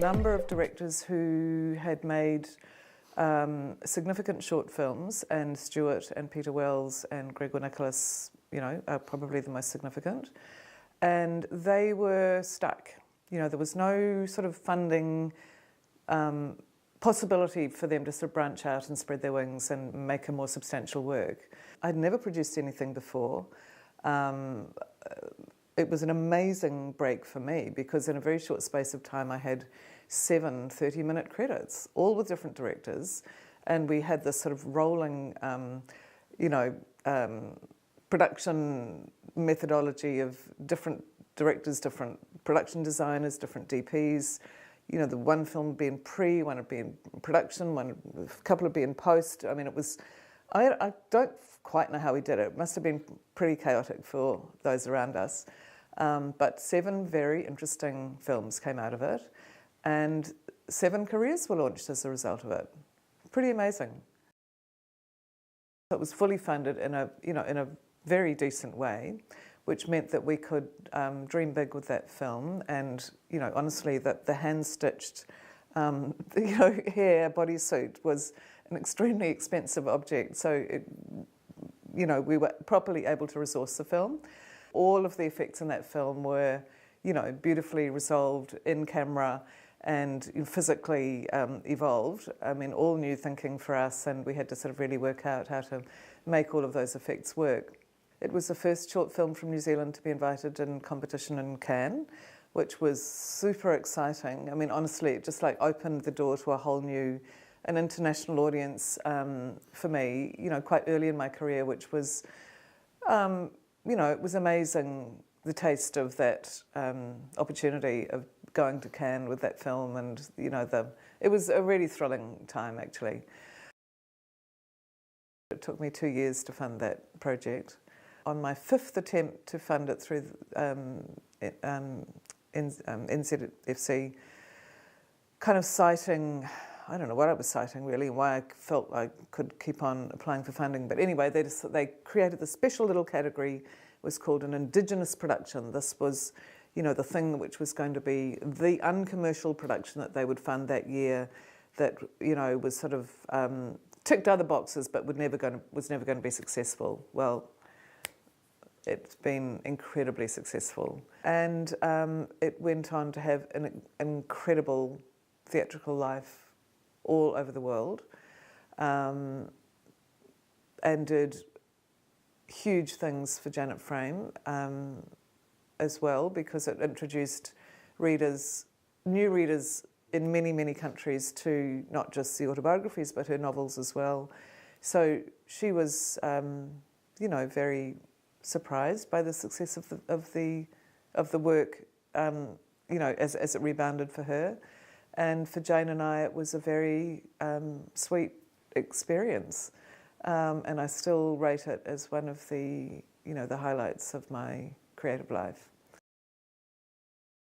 number of directors who had made significant short films, and Stewart and Peter Wells and Gregor Nicholas, are probably the most significant. And they were stuck. There was no sort of funding possibility for them to sort of branch out and spread their wings and make a more substantial work. I'd never produced anything before. It was an amazing break for me because in a very short space of time I had 7 30-minute credits, all with different directors, and we had this sort of rolling, production methodology of different directors, different production designers, different DPs. The one film would be in pre, one would be in production, a couple would be in post. I mean, it was, I don't quite know how we did it. It must have been pretty chaotic for those around us. But 7 very interesting films came out of it, and 7 careers were launched as a result of it. Pretty amazing. It was fully funded in a very decent way, which meant that we could dream big with that film. And honestly, that the hand-stitched hair bodysuit was an extremely expensive object. So we were properly able to resource the film. All of the effects in that film were, beautifully resolved in camera and physically evolved. I mean, all new thinking for us, and we had to sort of really work out how to make all of those effects work. It was the first short film from New Zealand to be invited in competition in Cannes, which was super exciting. I mean, honestly, it just opened the door to a whole new, an international audience for me, quite early in my career, which was, it was amazing, the taste of that opportunity of going to Cannes with that film, and it was a really thrilling time actually. It took me 2 years to fund that project. On my 5th attempt to fund it through NZFC, kind of citing, I don't know what I was citing really, why I felt I could keep on applying for funding, but anyway, they created this special little category. It was called an Indigenous production. This was, the thing which was going to be the uncommercial production that they would fund that year, that was sort of ticked other boxes, but was never going to be successful. Well, it's been incredibly successful, and it went on to have an incredible theatrical life all over the world, and did huge things for Janet Frame as well, because it introduced new readers in many, many countries to not just the autobiographies but her novels as well. So she was, very surprised by the success of the work, as it rebounded for her. And for Jane and I, it was a very sweet experience, and I still rate it as one of the highlights of my creative life.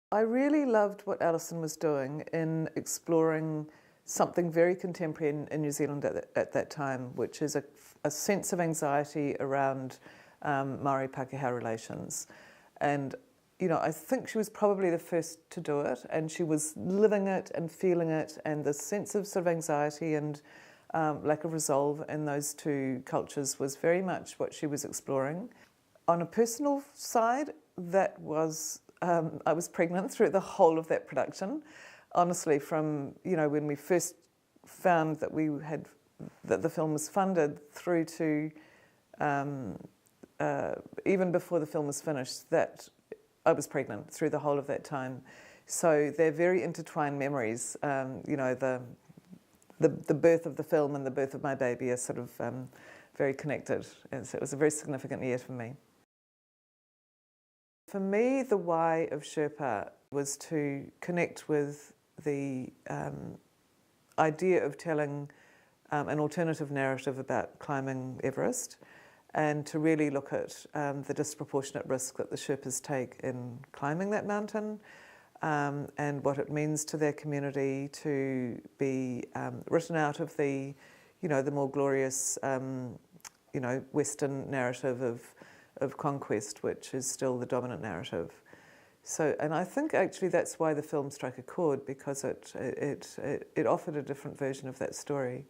I really loved what Alison was doing in exploring something very contemporary in New Zealand at that time, which is a sense of anxiety around Maori-Pākehā relations. And I think she was probably the first to do it, and she was living it and feeling it, and the sense of sort of anxiety and lack of resolve in those two cultures was very much what she was exploring. On a personal side, that was, I was pregnant through the whole of that production. Honestly, from, when we first found that that the film was funded through to even before the film was finished, that I was pregnant through the whole of that time. So they're very intertwined memories. The birth of the film and the birth of my baby are sort of very connected. And so it was a very significant year for me. For me, the why of Sherpa was to connect with the idea of telling an alternative narrative about climbing Everest, and to really look at the disproportionate risk that the Sherpas take in climbing that mountain, and what it means to their community to be written out of the more glorious, Western narrative of conquest, which is still the dominant narrative. So, and I think actually that's why the film struck a chord, because it offered a different version of that story.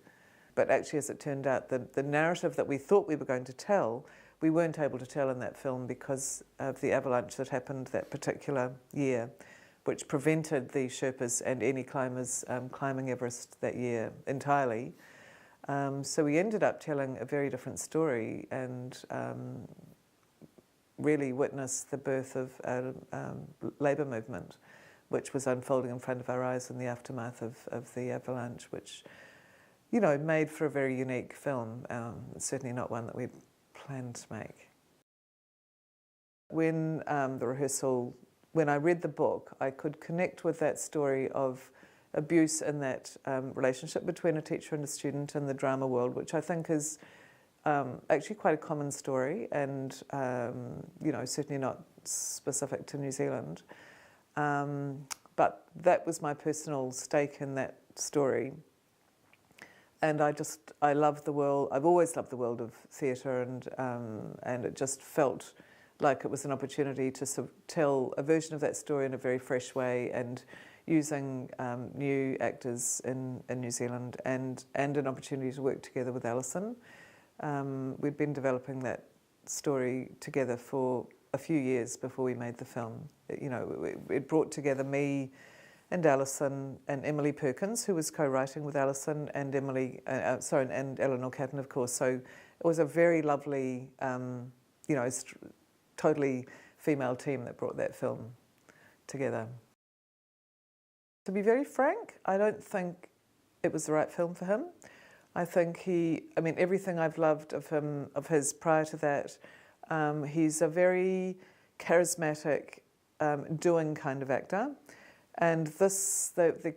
But actually, as it turned out, the narrative that we thought we were going to tell, we weren't able to tell in that film because of the avalanche that happened that particular year, which prevented the Sherpas and any climbers climbing Everest that year entirely. So we ended up telling a very different story and really witnessed the birth of a labour movement, which was unfolding in front of our eyes in the aftermath of the avalanche, which, you know, made for a very unique film. Certainly not one that we planned to make. When when I read the book, I could connect with that story of abuse in that relationship between a teacher and a student in the drama world, which I think is actually quite a common story, and you know, certainly not specific to New Zealand. But that was my personal stake in that story. And I love the world. I've always loved the world of theatre, and it just felt like it was an opportunity to sort of tell a version of that story in a very fresh way, and using new actors in New Zealand, and an opportunity to work together with Alison. We'd been developing that story together for a few years before we made the film. It brought together me and Alison and Emily Perkins, who was co-writing with Alison, and and Eleanor Catton, of course. So it was a very lovely, totally female team that brought that film together. To be very frank, I don't think it was the right film for him. I think everything I've loved of his prior to that, he's a very charismatic, doing kind of actor. And the